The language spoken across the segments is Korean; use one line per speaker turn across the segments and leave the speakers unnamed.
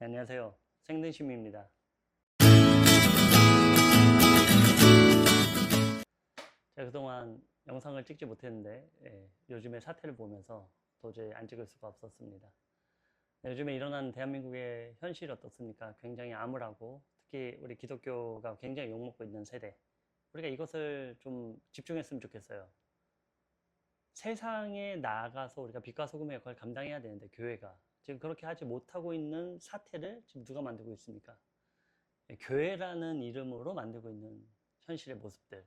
네, 안녕하세요. 생든심입니다. 제가 그동안 영상을 찍지 못했는데 요즘에 사태를 보면서 도저히 안 찍을 수가 없었습니다. 네, 요즘에 일어나는 대한민국의 현실이 어떻습니까? 굉장히 암울하고 특히 우리 기독교가 굉장히 욕먹고 있는 세대. 우리가 이것을 좀 집중했으면 좋겠어요. 세상에 나아가서 우리가 빛과 소금의 역할을 감당해야 되는데 교회가 지금 그렇게 하지 못하고 있는 사태를 지금 누가 만들고 있습니까? 교회라는 이름으로 만들고 있는 현실의 모습들.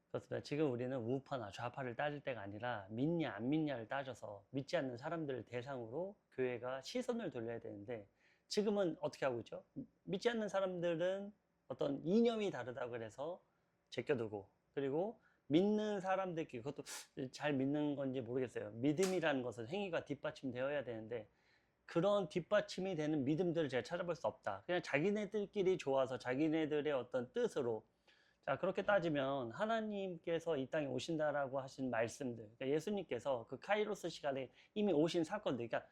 그렇습니다. 지금 우리는 우파나 좌파를 따질 때가 아니라 믿냐 안 믿냐를 따져서 믿지 않는 사람들을 대상으로 교회가 시선을 돌려야 되는데 지금은 어떻게 하고 있죠? 믿지 않는 사람들은 어떤 이념이 다르다고 그래서 제껴두고, 그리고 믿는 사람들끼리, 그것도 잘 믿는 건지 모르겠어요. 믿음이라는 것은 행위가 뒷받침되어야 되는데 그런 뒷받침이 되는 믿음들을 제가 찾아볼 수 없다. 그냥 자기네들끼리 좋아서 자기네들의 어떤 뜻으로. 자, 그렇게 따지면 하나님께서 이 땅에 오신다라고 하신 말씀들, 그러니까 예수님께서 그 카이로스 시간에 이미 오신 사건들, 그러니까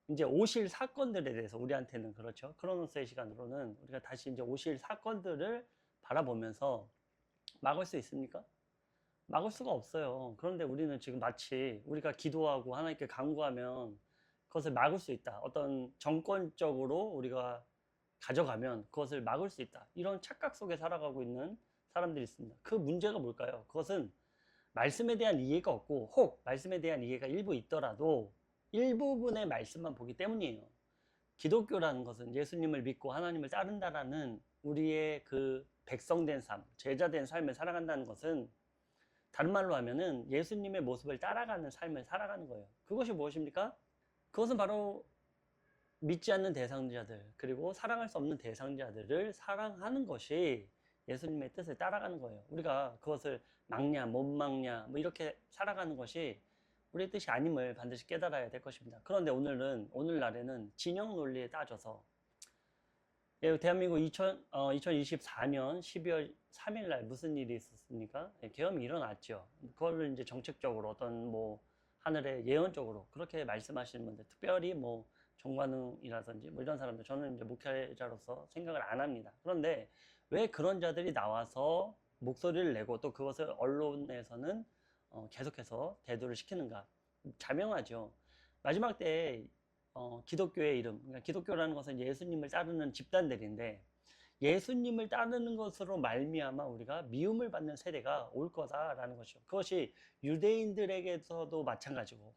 이제 오실 사건들에 대해서 우리한테는, 그렇죠, 크로노스의 시간으로는 우리가 다시 이제 오실 사건들을 바라보면서 막을 수 있습니까? 막을 수가 없어요. 그런데 우리는 지금 마치 우리가 기도하고 하나님께 간구하면 그것을 막을 수 있다, 어떤 정권적으로 우리가 가져가면 그것을 막을 수 있다, 이런 착각 속에 살아가고 있는 사람들이 있습니다. 그 문제가 뭘까요? 그것은 말씀에 대한 이해가 없고, 혹 말씀에 대한 이해가 일부 있더라도 일부분의 말씀만 보기 때문이에요. 기독교라는 것은 예수님을 믿고 하나님을 따른다라는 우리의 그 백성된 삶, 제자된 삶을 살아간다는 것은, 다른 말로 하면은 예수님의 모습을 따라가는 삶을 살아가는 거예요. 그것이 무엇입니까? 그것은 바로 믿지 않는 대상자들, 그리고 사랑할 수 없는 대상자들을 사랑하는 것이 예수님의 뜻을 따라가는 거예요. 우리가 그것을 막냐 못 막냐 뭐 이렇게 살아가는 것이 우리의 뜻이 아님을 반드시 깨달아야 될 것입니다. 그런데 오늘날에는 진영 논리에 따져서, 대한민국 2024년 12월 3일 날 무슨 일이 있었습니까? 계엄이 일어났죠. 그걸 이제 정책적으로 어떤 뭐 하늘의 예언적으로 그렇게 말씀하시는 분들, 특별히 뭐 정관웅이라든지 뭐 이런 사람들, 저는 이제 목회자로서 생각을 안 합니다. 그런데 왜 그런 자들이 나와서 목소리를 내고 또 그것을 언론에서는 계속해서 대두를 시키는가? 자명하죠. 마지막 때에 기독교의 이름, 그러니까 기독교라는 것은 예수님을 따르는 집단들인데 예수님을 따르는 것으로 말미암아 우리가 미움을 받는 세대가 올 거다라는 것이죠. 그것이 유대인들에게서도 마찬가지고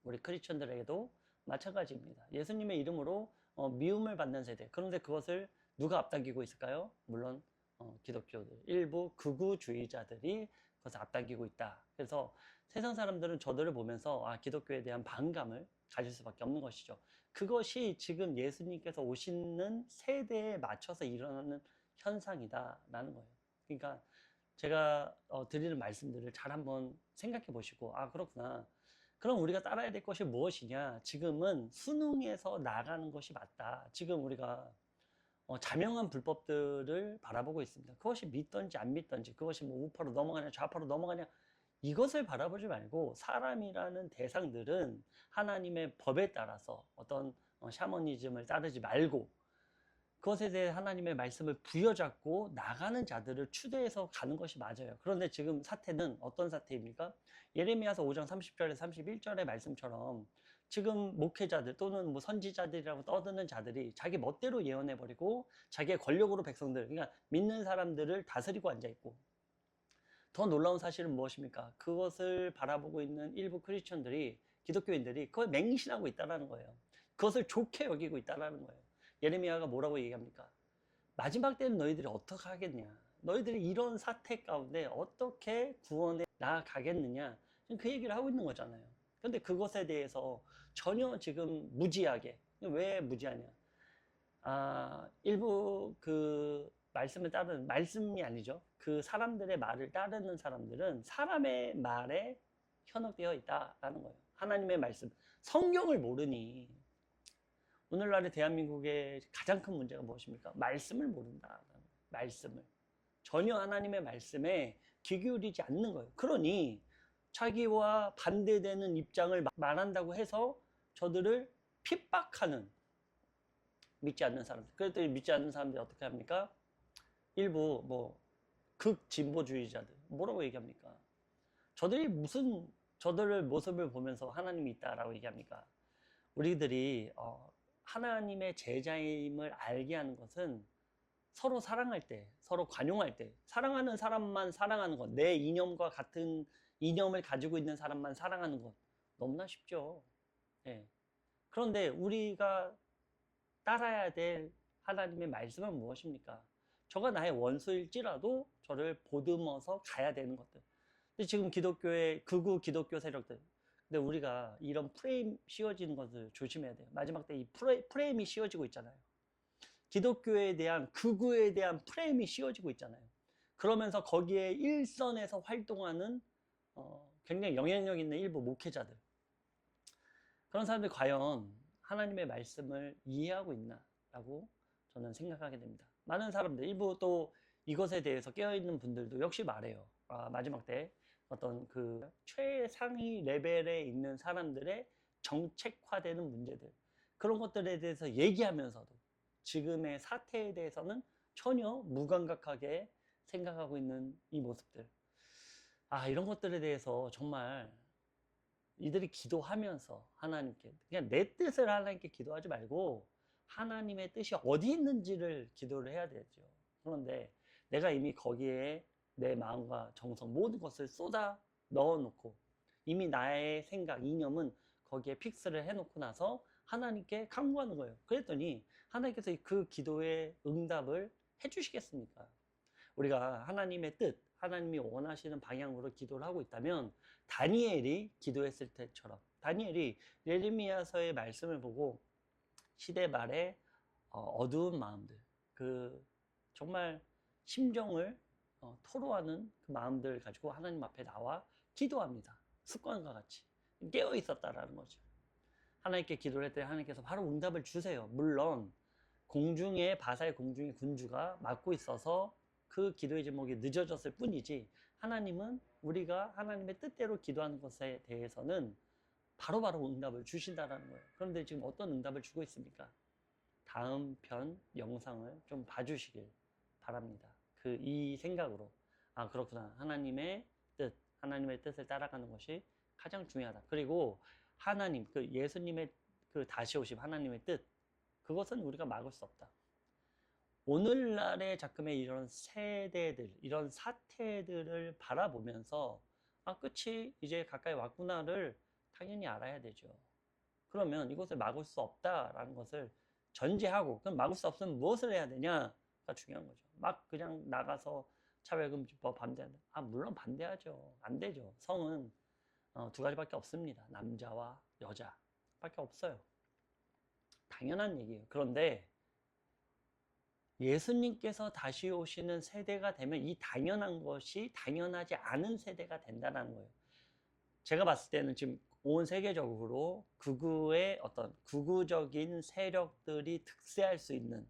우리 크리스천들에게도 마찬가지입니다. 예수님의 이름으로 미움을 받는 세대. 그런데 그것을 누가 앞당기고 있을까요? 물론 기독교들, 일부 극우주의자들이 그것을 앞당기고 있다. 그래서 세상 사람들은 저들을 보면서 기독교에 대한 반감을 가질 수밖에 없는 것이죠. 그것이 지금 예수님께서 오시는 세대에 맞춰서 일어나는 현상이다라는 거예요. 그러니까 제가 드리는 말씀들을 잘 한번 생각해 보시고, 그렇구나, 그럼 우리가 따라야 될 것이 무엇이냐? 지금은 순응해서 나가는 것이 맞다. 지금 우리가 자명한 불법들을 바라보고 있습니다. 그것이 믿던지 안 믿던지, 그것이 뭐 우파로 넘어가냐 좌파로 넘어가냐, 이것을 바라보지 말고 사람이라는 대상들은 하나님의 법에 따라서 어떤 샤머니즘을 따르지 말고 그것에 대해 하나님의 말씀을 부여잡고 나가는 자들을 추대해서 가는 것이 맞아요. 그런데 지금 사태는 어떤 사태입니까? 예레미야서 5장 30절에 31절의 말씀처럼 지금 목회자들 또는 뭐 선지자들이라고 떠드는 자들이 자기 멋대로 예언해버리고 자기의 권력으로 백성들, 그러니까 믿는 사람들을 다스리고 앉아있고, 더 놀라운 사실은 무엇입니까? 그것을 바라보고 있는 일부 크리스천들이, 기독교인들이 그걸 맹신하고 있다는 거예요. 그것을 좋게 여기고 있다는 거예요. 예레미야가 뭐라고 얘기합니까? 마지막 때는 너희들이 어떻게 하겠냐? 너희들이 이런 사태 가운데 어떻게 구원에 나아가겠느냐? 그 얘기를 하고 있는 거잖아요. 근데 그것에 대해서 전혀 지금 무지하게, 왜 무지하냐? 일부 그 말씀을 따르는, 말씀이 아니죠, 그 사람들의 말을 따르는 사람들은 사람의 말에 현혹되어 있다라는 거예요. 하나님의 말씀, 성경을 모르니. 오늘날의 대한민국의 가장 큰 문제가 무엇입니까? 말씀을 모른다. 말씀을 전혀 하나님의 말씀에 귀 기울이지 않는 거예요. 그러니 자기와 반대되는 입장을 말한다고 해서 저들을 핍박하는, 믿지 않는 사람들. 그랬더니 믿지 않는 사람들이 어떻게 합니까? 일부 뭐 극진보주의자들 뭐라고 얘기합니까? 저들이 무슨 저들의 모습을 보면서 하나님이 있다라고 얘기합니까? 우리들이 하나님의 제자임을 알게 하는 것은 서로 사랑할 때, 서로 관용할 때, 사랑하는 사람만 사랑하는 것, 내 이념과 같은 이념을 가지고 있는 사람만 사랑하는 것, 너무나 쉽죠. 예. 그런데 우리가 따라야 될 하나님의 말씀은 무엇입니까? 저가 나의 원수일지라도 저를 보듬어서 가야 되는 것들. 근데 지금 기독교의 극우 기독교 세력들, 근데 우리가 이런 프레임 씌워지는 것을 조심해야 돼요. 마지막 때 이 프레임이 씌워지고 있잖아요. 기독교에 대한 극우에 대한 프레임이 씌워지고 있잖아요. 그러면서 거기에 일선에서 활동하는 굉장히 영향력 있는 일부 목회자들, 그런 사람들이 과연 하나님의 말씀을 이해하고 있나라고 저는 생각하게 됩니다. 많은 사람들, 일부 또 이것에 대해서 깨어있는 분들도 역시 말해요. 마지막 때 어떤 그 최상위 레벨에 있는 사람들의 정책화되는 문제들, 그런 것들에 대해서 얘기하면서도 지금의 사태에 대해서는 전혀 무감각하게 생각하고 있는 이 모습들. 이런 것들에 대해서 정말 이들이 기도하면서 하나님께, 그냥 내 뜻을 하나님께 기도하지 말고 하나님의 뜻이 어디 있는지를 기도를 해야 되죠. 그런데 내가 이미 거기에 내 마음과 정성 모든 것을 쏟아 넣어놓고 이미 나의 생각, 이념은 거기에 픽스를 해놓고 나서 하나님께 간구하는 거예요. 그랬더니 하나님께서 그 기도의 응답을 해주시겠습니까? 우리가 하나님의 뜻, 하나님이 원하시는 방향으로 기도를 하고 있다면 다니엘이 기도했을 때처럼, 다니엘이 예레미야서의 말씀을 보고 시대 말의 어두운 마음들, 그 정말 심정을 토로하는 그 마음들 가지고 하나님 앞에 나와 기도합니다. 습관과 같이 깨어 있었다라는 거죠. 하나님께 기도를 했더니 하나님께서 바로 응답을 주세요. 물론 공중에, 바사의 공중에 군주가 막고 있어서 그 기도의 제목이 늦어졌을 뿐이지, 하나님은 우리가 하나님의 뜻대로 기도하는 것에 대해서는 바로바로 응답을 주신다는 거예요. 그런데 지금 어떤 응답을 주고 있습니까? 다음 편 영상을 좀 봐주시길 바랍니다. 이 생각으로, 그렇구나, 하나님의 뜻, 하나님의 뜻을 따라가는 것이 가장 중요하다. 그리고 하나님, 예수님의 다시 오심, 하나님의 뜻, 그것은 우리가 막을 수 없다. 오늘날의 작금의 이런 세대들, 이런 사태들을 바라보면서 끝이 이제 가까이 왔구나를 당연히 알아야 되죠. 그러면 이것을 막을 수 없다라는 것을 전제하고, 그럼 막을 수 없으면 무엇을 해야 되냐가 중요한 거죠. 막 그냥 나가서 차별금지법 반대한다. 물론 반대하죠. 안 되죠. 성은 두 가지밖에 없습니다. 남자와 여자밖에 없어요. 당연한 얘기예요. 그런데 예수님께서 다시 오시는 세대가 되면 이 당연한 것이 당연하지 않은 세대가 된다는 거예요. 제가 봤을 때는 지금 온 세계적으로 극우의 어떤 극우적인 세력들이 득세할 수 있는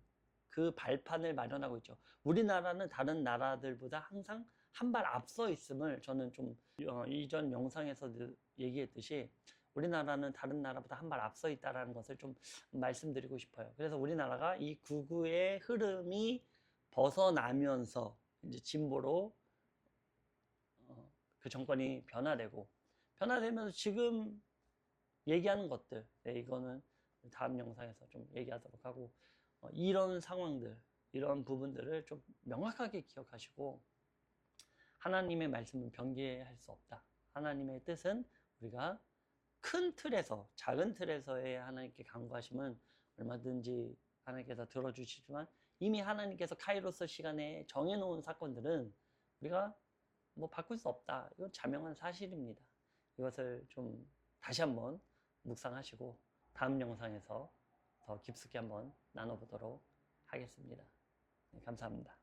그 발판을 마련하고 있죠. 우리나라는 다른 나라들보다 항상 한 발 앞서 있음을 저는 좀 이전 영상에서도 얘기했듯이 우리나라는 다른 나라보다 한 발 앞서 있다는 것을 좀 말씀드리고 싶어요. 그래서 우리나라가 이 극우의 흐름이 벗어나면서 이제 진보로 그 정권이 변화되면서 지금 얘기하는 것들, 이거는 다음 영상에서 좀 얘기하도록 하고, 이런 상황들, 이런 부분들을 좀 명확하게 기억하시고, 하나님의 말씀은 변개할 수 없다. 하나님의 뜻은 우리가 큰 틀에서, 작은 틀에서의 하나님께 간구하시면 얼마든지 하나님께서 들어주시지만, 이미 하나님께서 카이로스 시간에 정해놓은 사건들은 우리가 뭐 바꿀 수 없다. 이건 자명한 사실입니다. 이것을 좀 다시 한번 묵상하시고 다음 영상에서 더 깊숙이 한번 나눠보도록 하겠습니다. 감사합니다.